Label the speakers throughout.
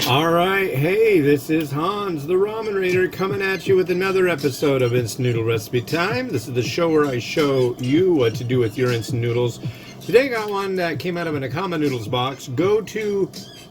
Speaker 1: Alright, hey, this is Hans, the Ramen Raider, coming at you with another episode of Instant Noodle Recipe Time. This is the show where I show you what to do with your instant noodles. Today I got one that came out of an Akama Noodles box. Go to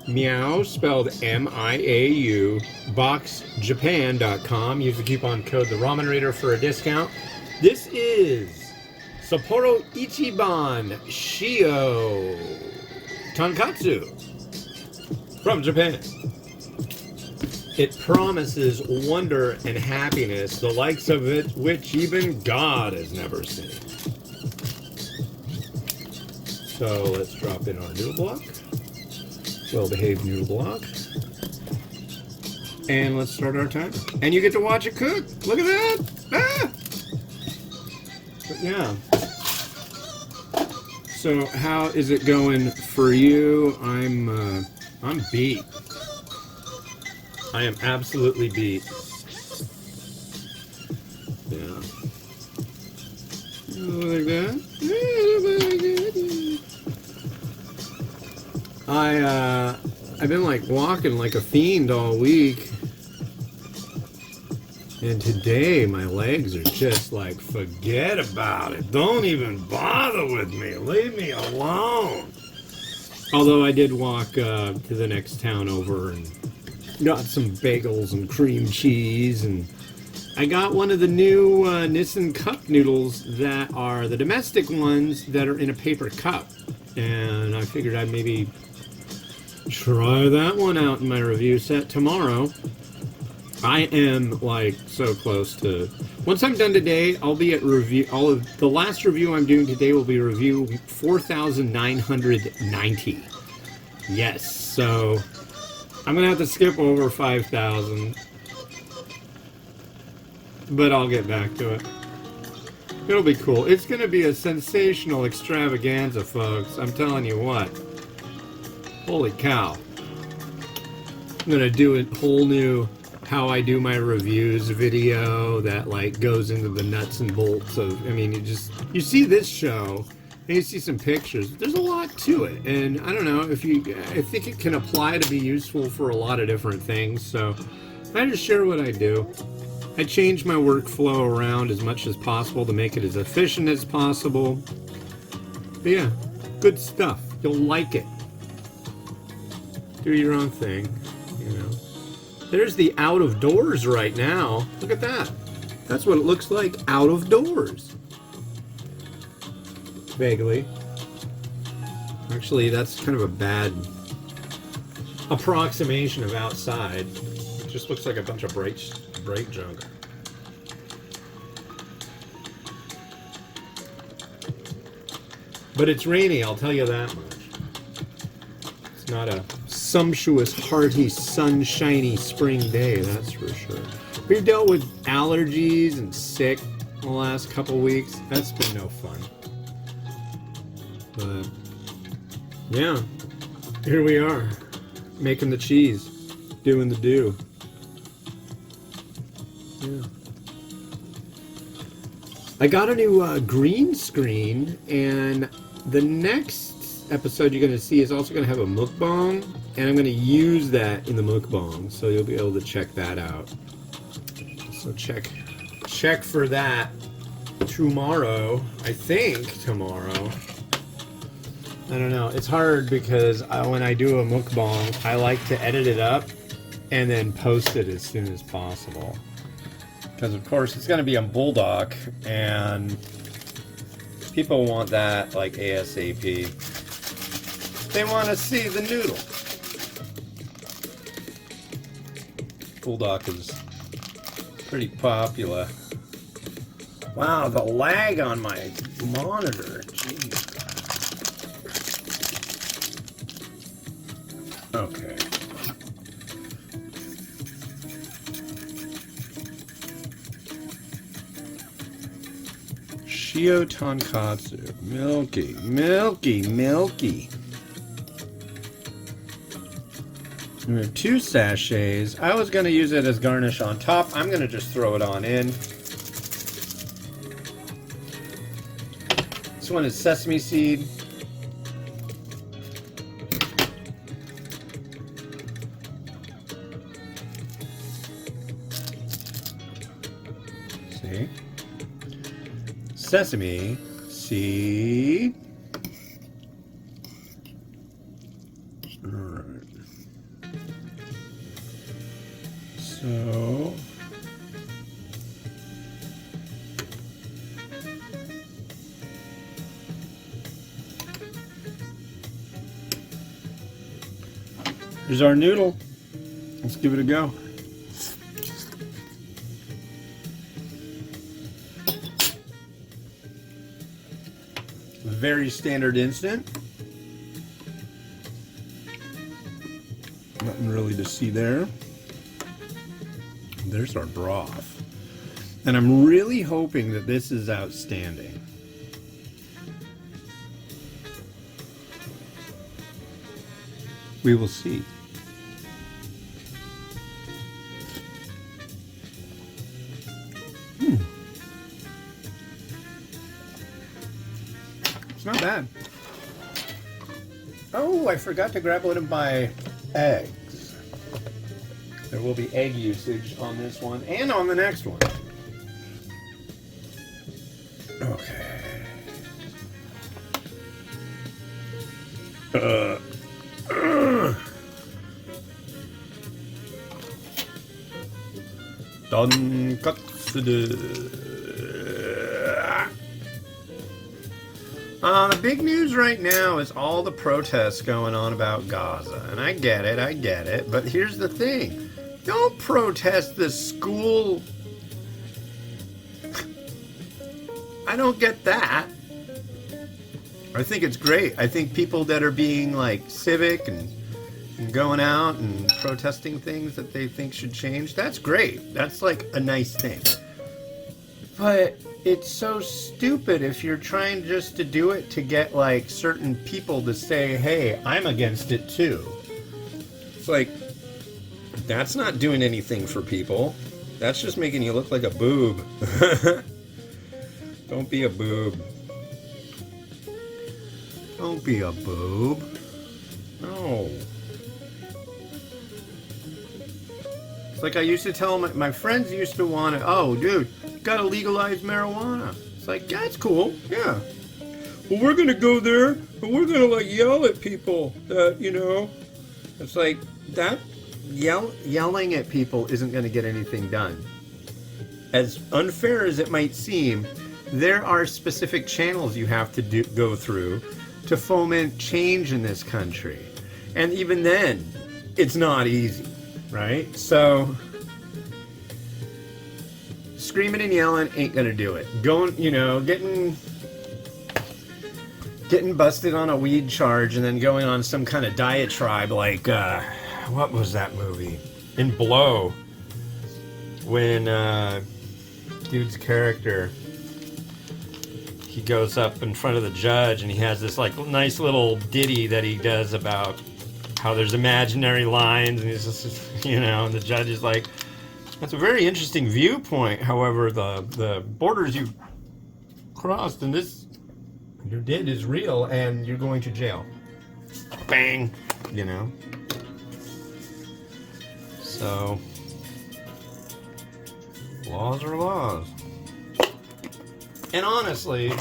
Speaker 1: Meow, spelled M-I-A-U, boxjapan.com. Use the coupon code The Ramen Raider for a discount. This is Sapporo Ichiban Shio Tonkotsu from Japan. It promises wonder and happiness, the likes of it which even God has never seen. So let's drop in our noodle block. Well-behaved noodle block. And let's start our timer. And you get to watch it cook. Look at that! Ah! But yeah. So how is it going for you? I'm beat. I am absolutely beat. Yeah. Like that. I've been like walking like a fiend all week. And today my legs are just like, forget about it. Don't even bother with me. Leave me alone. Although I did walk to the next town over and got some bagels and cream cheese, and I got one of the new Nissan cup noodles that are the domestic ones that are in a paper cup, and I figured I'd maybe try that one out in my review set tomorrow. I am like so close to, once I'm done today, I'll be at review, the last review I'm doing today will be review 4,990. Yes, so I'm gonna have to skip over 5,000, but I'll get back to it. It'll be cool. It's gonna be a sensational extravaganza, folks. I'm telling you what. Holy cow. I'm gonna do a whole new how I do my reviews video that like goes into the nuts and bolts of, I mean, you see this show and you see some pictures. There's a lot to it, and I don't know if I think it can apply to be useful for a lot of different things. So I just share what I do. I change my workflow around as much as possible to make it as efficient as possible. But yeah, good stuff. You'll like it. Do your own thing, you know. There's the out of doors right now. Look at that. That's what it looks like out of doors. Vaguely. Actually, that's kind of a bad approximation of outside. It just looks like a bunch of bright junk. But it's rainy, I'll tell you that much. It's not a sumptuous, hearty, sunshiny spring day, that's for sure. We've dealt with allergies and sick the last couple weeks. That's been no fun. But yeah, here we are, making the cheese, doing the do. Yeah. I got a new green screen, and the next episode you're going to see is also going to have a mukbang, and I'm going to use that in the mukbang, so you'll be able to check that out. So check for that tomorrow. I think tomorrow. I don't know. It's hard because when I do a mukbang, I like to edit it up and then post it as soon as possible. Because of course it's going to be on Bulldog, and people want that like ASAP. They want to see the noodle. Bulldog is pretty popular. Wow, the lag on my monitor. Jeez. Okay. Shio Tonkotsu. Milky, milky, milky. We have 2 sachets. I was going to use it as garnish on top. I'm going to just throw it on in. This one is sesame seed. See? Sesame seed. Alright. So here's our noodle. Let's give it a go. Very standard instant. Nothing really to see there. There's our broth. And I'm really hoping that this is outstanding. We will see. It's not bad. Oh, I forgot to grab one of my eggs. There will be egg usage on this one and on the next one. Okay. Tonkotsu. The big news right now is all the protests going on about Gaza. And I get it. But here's the thing. Don't protest the school. I don't get that. I think it's great. I think people that are being like civic and going out and protesting things that they think should change, that's great. That's like a nice thing. But it's so stupid if you're trying just to do it to get like certain people to say, hey, I'm against it too. It's like, that's not doing anything for people. That's just making you look like a boob. Don't be a boob. Don't be a boob. No. It's like I used to tell my friends used to want to, oh, dude, gotta legalize marijuana. It's like, yeah, it's cool, yeah. Well, we're gonna go there and we're gonna like yell at people that, you know. It's like, that yelling at people isn't gonna get anything done. As unfair as it might seem, there are specific channels you have to go through to foment change in this country. And even then, it's not easy, right? So screaming and yelling ain't gonna do it. Going, you know, getting busted on a weed charge and then going on some kind of diatribe like, what was that movie? In Blow, when dude's character, he goes up in front of the judge and he has this like nice little ditty that he does about how there's imaginary lines, and he's just, you know, and the judge is like, that's a very interesting viewpoint. However, the borders you crossed and this you did is real, and you're going to jail. Bang, you know. So laws are laws. And honestly,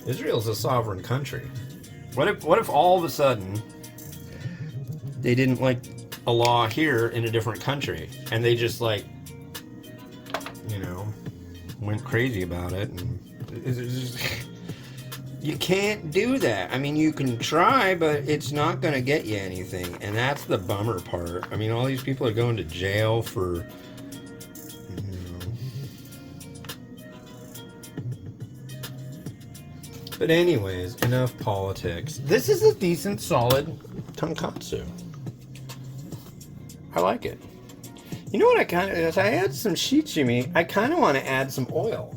Speaker 1: Israel's a sovereign country. What if all of a sudden they didn't like a law here in a different country and they just like, you know, went crazy about it? And it's just, you can't do that. I mean, you can try, but it's not going to get you anything. And that's the bummer part. I mean, all these people are going to jail for, but anyways, enough politics. This is a decent, solid tonkotsu. I like it. You know what I kind of, as I add some shichimi, I kind of want to add some oil.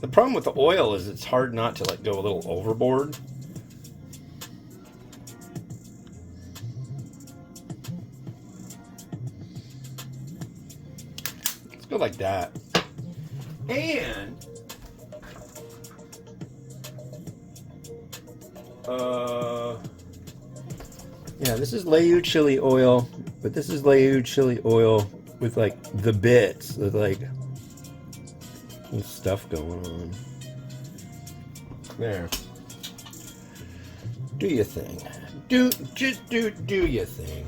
Speaker 1: The problem with the oil is it's hard not to like go a little overboard. Go like that. And yeah, this is Leu chili oil, but this is Leu chili oil with like the bits, with like stuff going on. There. Do your thing. Just do your thing.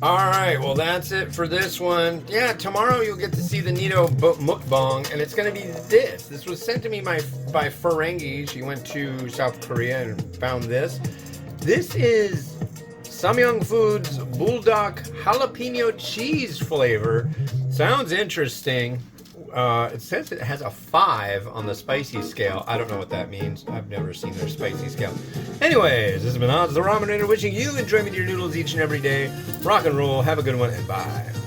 Speaker 1: Alright, well that's it for this one. Yeah, tomorrow you'll get to see the Nito mukbang, and it's going to be this. This was sent to me by Ferengi. She went to South Korea and found this. This is Samyang Foods Bulldog Jalapeno Cheese flavor. Sounds interesting. It says it has a 5 on the spicy scale. I don't know what that means. I've never seen their spicy scale. Anyways, this has been Odds the Ramen Rater, wishing you enjoyment of your noodles each and every day. Rock and roll. Have a good one, and bye.